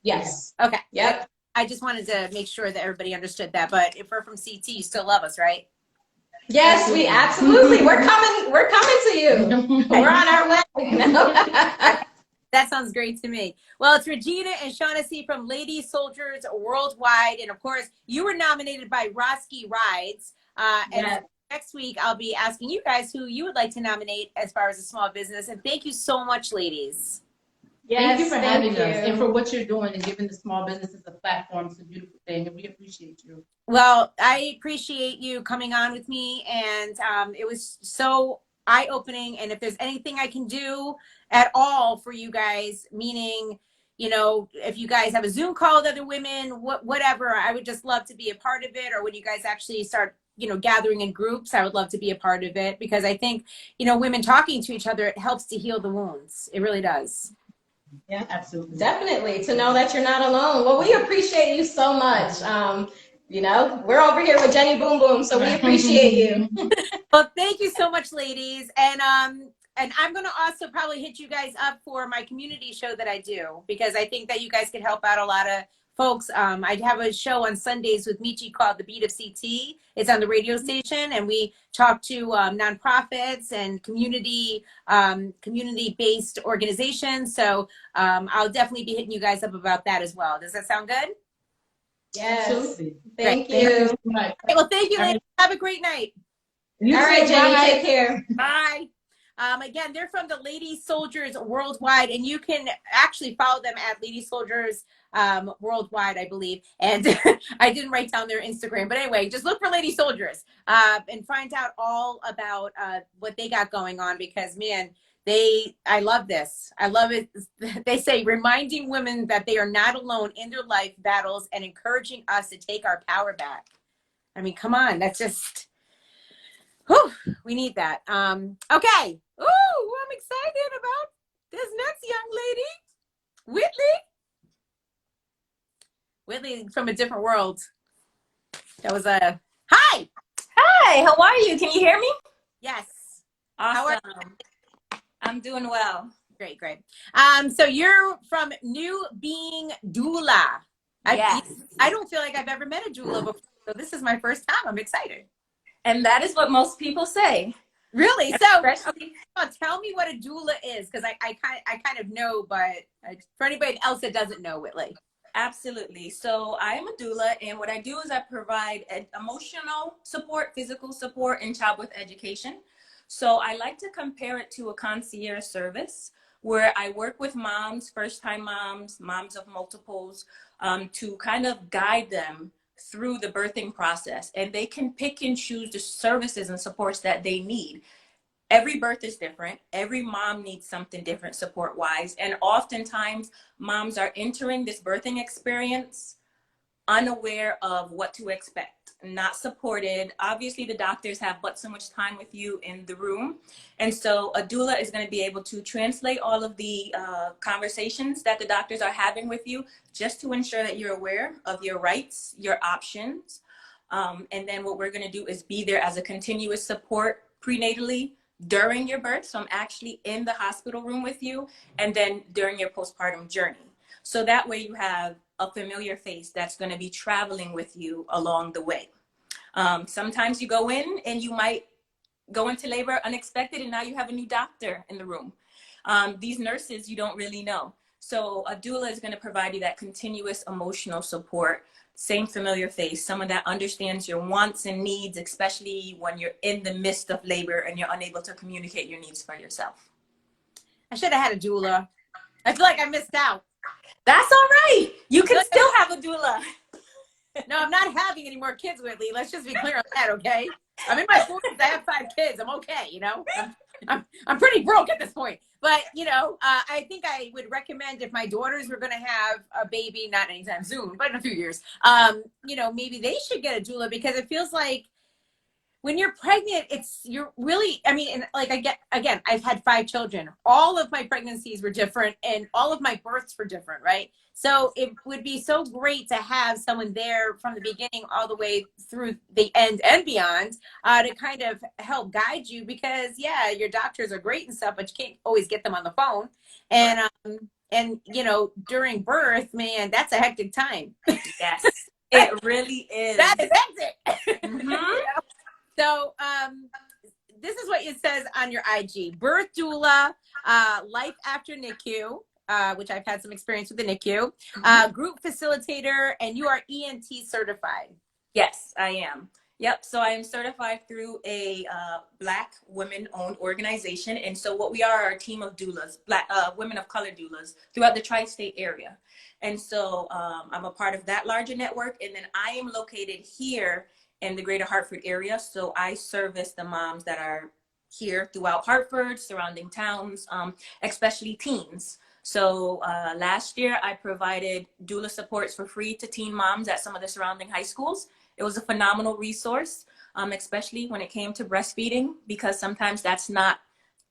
Yes. Okay. Yep. I just wanted to make sure that everybody understood that. But if we're from CT, you still love us, right? Yes, we absolutely. We're coming to you. We're on our way. That sounds great to me. Well, it's Regina and Shaughnessy from Lady Soldiers Worldwide. And of course, you were nominated by Roski Rides. And next week, I'll be asking you guys who you would like to nominate as far as a small business. And thank you so much, ladies. Yes, thank you for having you. us and for what you're doing and giving the small businesses a platform. It's a beautiful thing, and we appreciate you. Well, I appreciate you coming on with me, and it was so eye-opening. And if there's anything I can do at all for you guys, meaning, you know, if you guys have a Zoom call with other women, whatever, I would just love to be a part of it. Or when you guys actually start, you know, gathering in groups, I would love to be a part of it, because I think, you know, women talking to each other, it helps to heal the wounds. It really does. Yeah, Absolutely. definitely, to know that you're not alone. Well, we appreciate you so much. You know, we're over here with Jenny Boom Boom, so we appreciate you. Well, thank you so much, ladies. And I'm going to also probably hit you guys up for my community show that I do, because I think that you guys could help out a lot of folks. I have a show on Sundays with Michi called The Beat of CT. It's on the radio station, and we talk to nonprofits and community-based organizations. So I'll definitely be hitting you guys up about that as well. Does that sound good? Yes. Absolutely. Thank Thank you. you so much. Okay, well, thank you, ladies. Have a great night. All right, Jenny, take care. Bye. Again, they're from the Lady Soldiers Worldwide, and you can actually follow them at Lady Soldiers Worldwide, I believe. And I didn't write down their Instagram, but anyway, just look for Lady Soldiers and find out all about what they got going on, because, man, I love this. I love it. They say reminding women that they are not alone in their life battles and encouraging us to take our power back. I mean, come on, that's just, whew, we need that. Okay. Ooh, I'm excited about This next young lady, Whitley from a different world. That was a hi. Hi, how are you? Can you hear me? Yes. Awesome. How are I'm doing well. Great, great. So you're from NuBeing Doula. Yes. I don't feel like I've ever met a doula before, so this is my first time. I'm excited. And that is what most people say. Really? So Especially, tell me what a doula is, because I kind of know, but for anybody else that doesn't know, Whitley. absolutely. So I am a doula, and what I do is I provide emotional support, physical support, and childbirth education. So I like to compare it to a concierge service where I work with moms, first-time moms, moms of multiples, to kind of guide them through the birthing process. And they can pick and choose the services and supports that they need. Every birth is different. Every mom needs something different support wise. And oftentimes moms are entering this birthing experience unaware of what to expect, not supported. Obviously the doctors have but so much time with you in the room. And so a doula is going to be able to translate all of the conversations that the doctors are having with you, just to ensure that you're aware of your rights, your options. And then what we're going to do is be there as a continuous support prenatally, during your birth. So I'm actually in the hospital room with you, and then during your postpartum journey. So that way you have a familiar face that's going to be traveling with you along the way. Sometimes you go in and you might go into labor unexpected, and now you have a new doctor in the room. These nurses you don't really know. So a doula is going to provide you that continuous emotional support, same familiar face, someone that understands your wants and needs, especially when you're in the midst of labor and you're unable to communicate your needs for yourself. I should have had a doula. I feel like I missed out. That's all right. You can still have a doula. No, I'm not having any more kids, Whitley. Let's just be clear on that, okay? I'm in my 40s. I have 5 kids. I'm okay, you know? I'm pretty broke at this point. But, you know, I think I would recommend, if my daughters were going to have a baby, not anytime soon, but in a few years, you know, maybe they should get a doula, because it feels like when you're pregnant, you're really, I mean, and like again, I've had 5 children. All of my pregnancies were different, and all of my births were different, right? So it would be so great to have someone there from the beginning all the way through the end and beyond, to kind of help guide you, because yeah, your doctors are great and stuff, but you can't always get them on the phone. And you know, during birth, man, that's a hectic time. Yes, it really is. That is hectic. Mm-hmm. You know? So this is what it says on your IG: birth doula, life after NICU, which I've had some experience with the NICU, group facilitator, and you are ENT certified. Yes, I am. Yep. So I am certified through a Black women-owned organization, and so what we are a team of doulas, Black women of color doulas throughout the tri-state area. And so I'm a part of that larger network, and then I am located here in the greater Hartford area. So I service the moms that are here throughout Hartford, surrounding towns, especially teens. So last year I provided doula supports for free to teen moms at some of the surrounding high schools. It was a phenomenal resource, especially when it came to breastfeeding, because sometimes that's not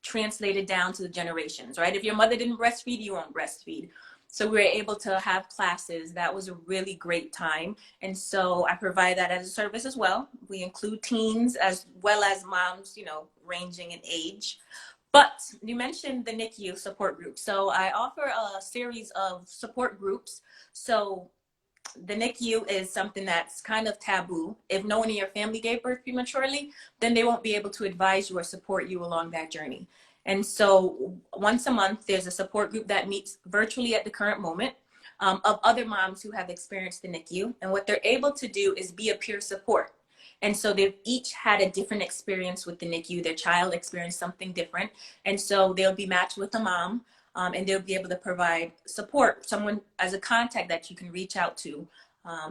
translated down to the generations, right? If your mother didn't breastfeed, you won't breastfeed. So we were able to have classes. That was a really great time. And so I provide that as a service as well. We include teens as well as moms, you know, ranging in age. But you mentioned the NICU support group. So I offer a series of support groups. So the NICU is something that's kind of taboo. If no one in your family gave birth prematurely, then they won't be able to advise you or support you along that journey. And so once a month, there's a support group that meets virtually at the current moment, of other moms who have experienced the NICU. And what they're able to do is be a peer support. And so they've each had a different experience with the NICU. Their child experienced something different. And so they'll be matched with a mom, and they'll be able to provide support, someone as a contact that you can reach out to.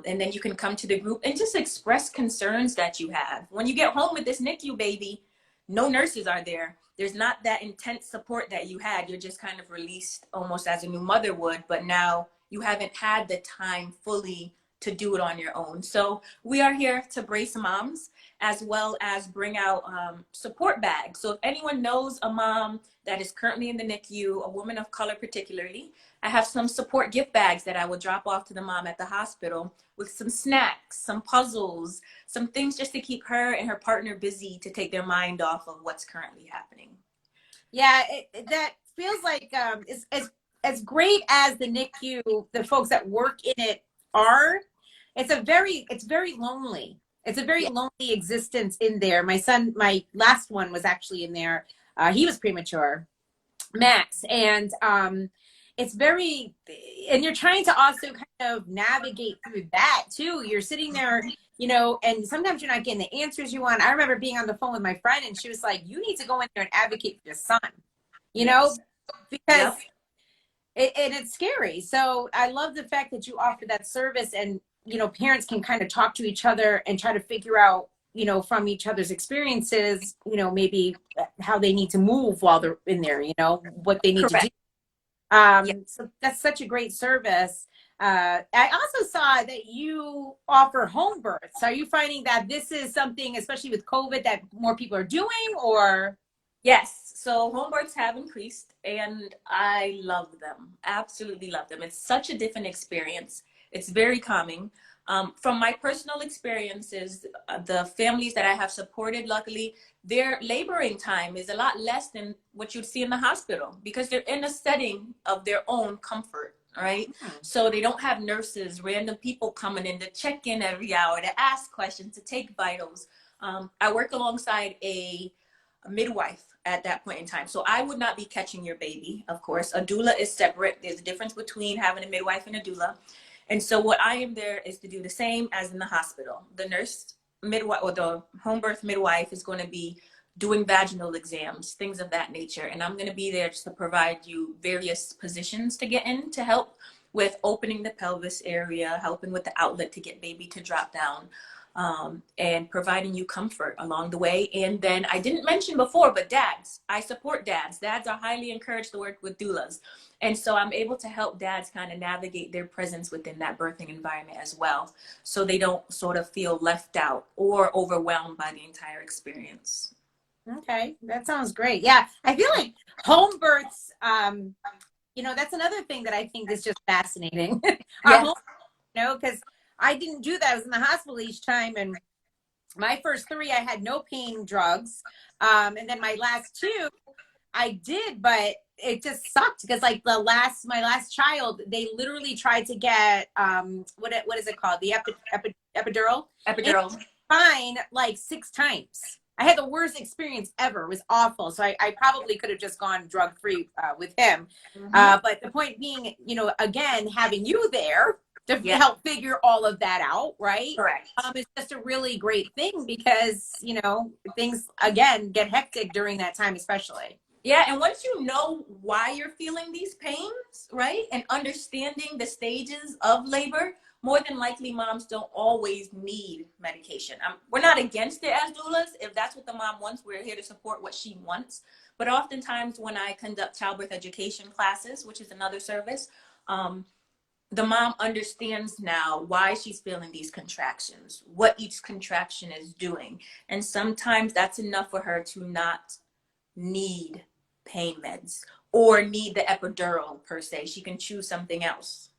And then you can come to the group and just express concerns that you have. When you get home with this NICU baby, no nurses are there. There's not that intense support that you had. You're just kind of released almost as a new mother would, but now you haven't had the time fully to do it on your own. So we are here to brace moms as well as bring out support bags. So if anyone knows a mom that is currently in the NICU, a woman of color particularly, I have some support gift bags that I will drop off to the mom at the hospital with some snacks, some puzzles, some things just to keep her and her partner busy to take their mind off of what's currently happening. Yeah, that feels like as great as the NICU, the folks that work in it are, it's very lonely. It's a very lonely existence in there. My son, my last one was actually in there. He was premature, Max, and it's very, and you're trying to also kind of navigate through that too. You're sitting there, you know, and sometimes you're not getting the answers you want. I remember being on the phone with my friend and she was like, you need to go in there and advocate for your son, you know, because and it's scary. So I love the fact that you offer that service, and, you know, parents can kind of talk to each other and try to figure out, you know, from each other's experiences, you know, maybe how they need to move while they're in there, you know, what they need to do. So that's such a great service. I also saw that you offer home births. Are you finding that this is something, especially with COVID, that more people are doing, or? Yes, so home births have increased and I love them, absolutely love them. It's such a different experience. It's very calming. From my personal experiences, the families that I have supported, luckily, their laboring time is a lot less than what you'd see in the hospital because they're in a setting of their own comfort, right? So they don't have nurses, random people coming in to check in every hour, to ask questions, to take vitals. I work alongside a midwife at that point in time. So I would not be catching your baby, of course. A doula is separate. There's a difference between having a midwife and a doula. And so what I am there is to do the same as in the hospital. The nurse midwife or the home birth midwife is going to be doing vaginal exams, things of that nature. And I'm going to be there just to provide you various positions to get in to help with opening the pelvis area, helping with the outlet to get baby to drop down, and providing you comfort along the way. And then I didn't mention before, but dads, I support dads. Dads are highly encouraged to work with doulas. And so I'm able to help dads kind of navigate their presence within that birthing environment as well, so they don't sort of feel left out or overwhelmed by the entire experience. Okay, that sounds great. Yeah, I feel like home births, you know, that's another thing that I think is just fascinating. Our home, you know, because I didn't do that. I was in the hospital each time, and my first 3, I had no pain drugs, and then my last 2, I did, but it just sucked because, like, my last child, they literally tried to get what is it called, the epidural? Epidural. Fine, like 6 times. I had the worst experience ever. It was awful. So I probably could have just gone drug-free with him. But the point being, you know, again, having you there to help figure all of that out, right? Correct. It's just a really great thing because, you know, things, again, get hectic during that time, especially. Yeah, and once you know why you're feeling these pains, right, and understanding the stages of labor, more than likely moms don't always need medication. We're not against it as doulas. If that's what the mom wants, we're here to support what she wants. But oftentimes when I conduct childbirth education classes, which is another service, the mom understands now why she's feeling these contractions, what each contraction is doing. And sometimes that's enough for her to not need pain meds or need the epidural per se. She can choose something else.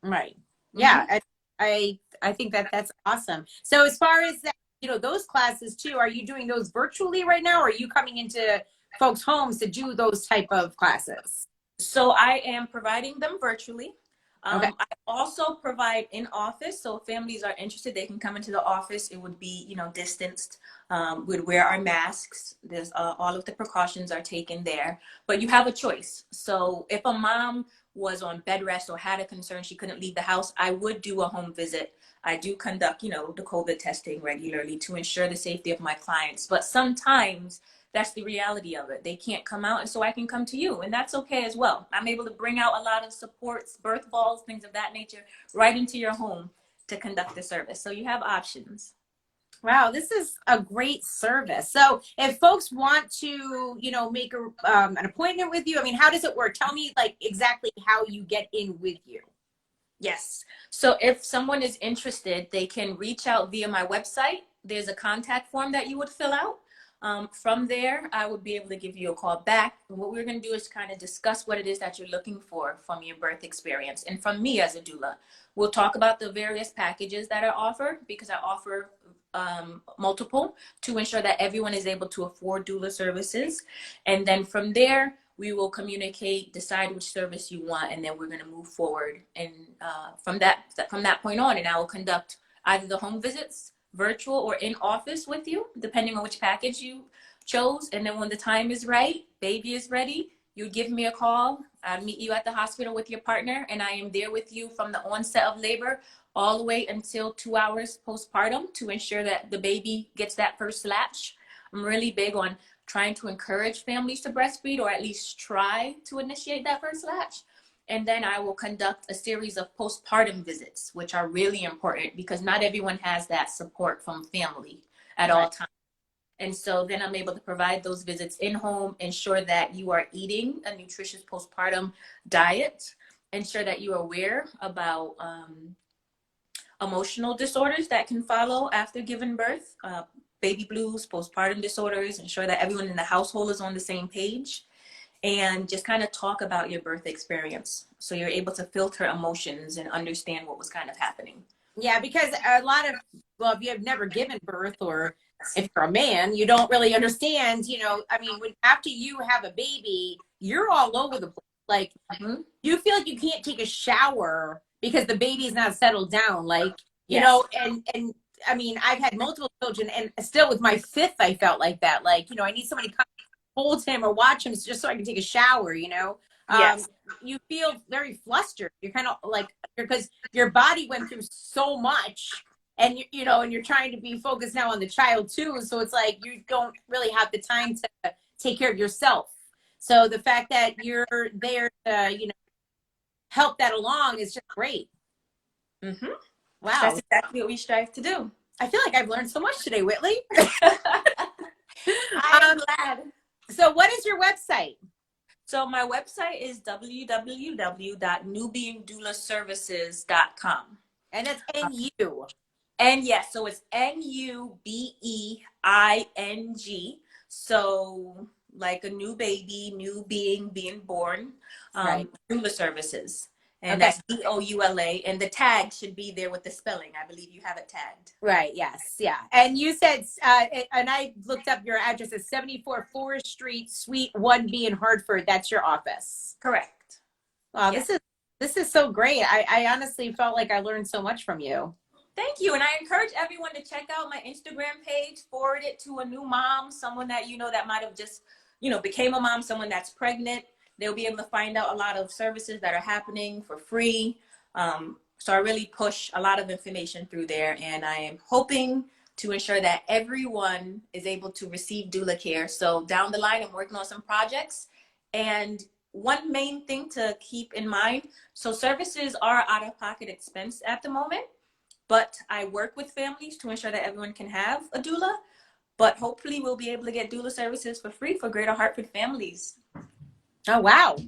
Right. Yeah. I think that's awesome. So as far as that, you know, those classes too, are you doing those virtually right now, or are you coming into folks' homes to do those type of classes? So I am providing them virtually. Okay. I also provide in office. So if families are interested, they can come into the office. It would be, you know, distanced. We'd wear our masks. There's all of the precautions are taken there, but you have a choice. So if a mom was on bed rest or had a concern she couldn't leave the house, I would do a home visit. I do conduct, you know, the COVID testing regularly to ensure the safety of my clients. But sometimes that's the reality of it. They can't come out, and so I can come to you, and that's okay as well. I'm able to bring out a lot of supports, birth balls, things of that nature, right into your home to conduct the service. So you have options. Wow, this is a great service. So if folks want to, you know, make an appointment with you, I mean, how does it work? Tell me, like, exactly how you get in with you. Yes. So if someone is interested, they can reach out via my website. There's a contact form that you would fill out. From there, I would be able to give you a call back. And what we're going to do is kind of discuss what it is that you're looking for from your birth experience. And from me as a doula, we'll talk about the various packages that are offered, because I offer multiple to ensure that everyone is able to afford doula services. And then from there, we will communicate, decide which service you want, and then we're going to move forward. And from that point on, and I will conduct either the home visits, virtual or in office with you, depending on which package you chose. And then when the time is right, baby is ready, you give me a call. I'll meet you at the hospital with your partner, and I am there with you from the onset of labor all the way until 2 hours postpartum to ensure that the baby gets that first latch. I'm really big on trying to encourage families to breastfeed, or at least try to initiate that first latch. And then I will conduct a series of postpartum visits, which are really important because not everyone has that support from family at all times. And so then I'm able to provide those visits in home, ensure that you are eating a nutritious postpartum diet, ensure that you are aware about emotional disorders that can follow after giving birth, baby blues, postpartum disorders, ensure that everyone in the household is on the same page, and just kind of talk about your birth experience so you're able to filter emotions and understand what was kind of happening. Yeah, because a lot of, well, if you have never given birth, or if you're a man, you don't really understand, you know, I mean, when after you have a baby, you're all over the place. Like, you feel like you can't take a shower because the baby's not settled down. Like, you know, and I mean, I've had multiple children, and still with my fifth, I felt like that. Like, you know, I need somebody to come hold him or watch him just so I can take a shower, you know? You feel very flustered. You're kind of like, because your body went through so much, and you know, and you're trying to be focused now on the child too. So it's like, you don't really have the time to take care of yourself. So the fact that you're there to, you know, help that along is just great. Wow. That's exactly what we strive to do. I feel like I've learned so much today, Whitley. I'm glad. So what is your website? So my website is www.NuBeingDoulaServices.com. And that's N-U. And yes, so it's NuBeing. So like a new baby, new being, being born, doula services. And that's DOULA. And the tag should be there with the spelling. I believe you have it tagged. Right. Yes. Yeah. And you said, and I looked up your address, is 74 Forest Street, Suite 1B in Hartford. That's your office. Correct. Wow. Yes. This is so great. I honestly felt like I learned so much from you. Thank you. And I encourage everyone to check out my Instagram page, forward it to a new mom, someone that, you know, that might have just, you know, became a mom, someone that's pregnant. They'll be able to find out a lot of services that are happening for free. So I really push a lot of information through there, and I am hoping to ensure that everyone is able to receive doula care. So down the line, I'm working on some projects. And one main thing to keep in mind, so services are out-of-pocket expense at the moment, but I work with families to ensure that everyone can have a doula. But hopefully we'll be able to get doula services for free for Greater Hartford families. Oh, wow.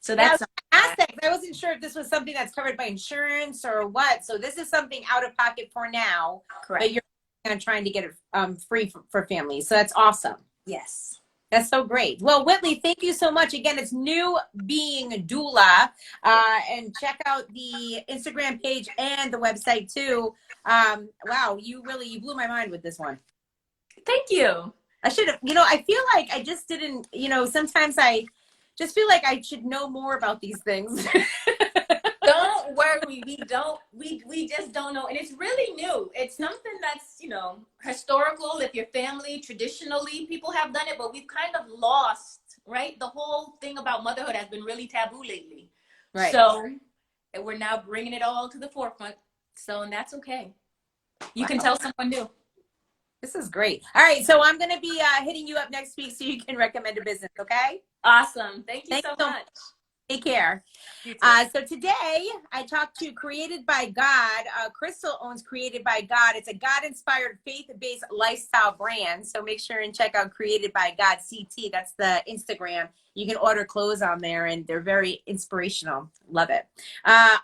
So that's fantastic. I wasn't sure if this was something that's covered by insurance or what. So this is something out of pocket for now. Correct. But you're trying to get it free for families. So that's awesome. Yes. That's so great. Well, Whitley, thank you so much. Again, it's NuBeing Doula. And check out the Instagram page and the website too. Wow, you blew my mind with this one. Thank you. I should have, you know, I feel like I just didn't, you know, sometimes I just feel like I should know more about these things. Don't worry, we just don't know. And it's really new. It's something that's, you know, historical. If your family, traditionally, people have done it, but we've kind of lost, right? The whole thing about motherhood has been really taboo lately. Right. So we're now bringing it all to the forefront. So, and that's okay. You can tell someone new. This is great. All right. So I'm going to be hitting you up next week so you can recommend a business. Okay. Awesome. Thank you so much. Take care. So today I talked to Created by God. Crystal owns Created by God. It's a God-inspired, faith-based lifestyle brand. So make sure and check out Created by God CT. That's the Instagram. You can order clothes on there, and they're very inspirational. Love it.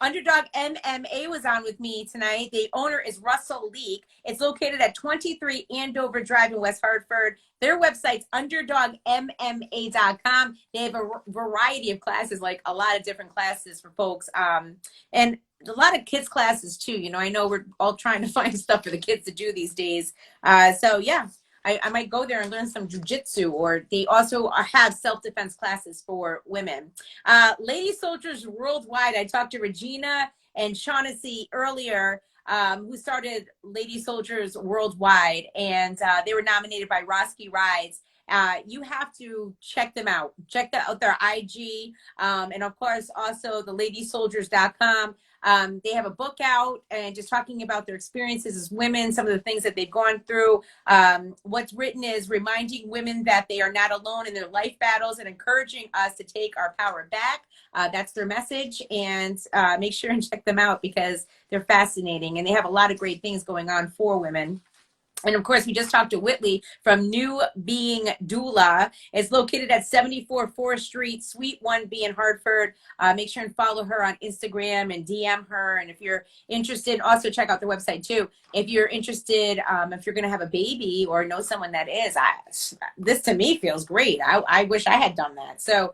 Underdog MMA was on with me tonight. The owner is Russell Leak. It's located at 23 Andover Drive in West Hartford. Their website's underdogmma.com. They have a variety of classes, like a lot of different classes for folks. And a lot of kids classes too. You know, I know we're all trying to find stuff for the kids to do these days. So yeah, I might go there and learn some jujitsu, or they also have self-defense classes for women. Lady Soldiers Worldwide, I talked to Regina and Shaughnessy earlier, who started Lady Soldiers Worldwide, and they were nominated by Roski Rides. You have to check them out. Check out their IG, and of course also the ladysoldiers.com. They have a book out and just talking about their experiences as women, some of the things that they've gone through. What's written is reminding women that they are not alone in their life battles and encouraging us to take our power back. That's their message, and make sure and check them out because they're fascinating and they have a lot of great things going on for women. And of course, we just talked to Whitley from NuBeing Doula. It's located at 74 Forest Street, Suite 1B in Hartford. Make sure and follow her on Instagram and DM her. And if you're interested, also check out their website too. If you're interested, if you're going to have a baby or know someone that is, this to me feels great. I wish I had done that. So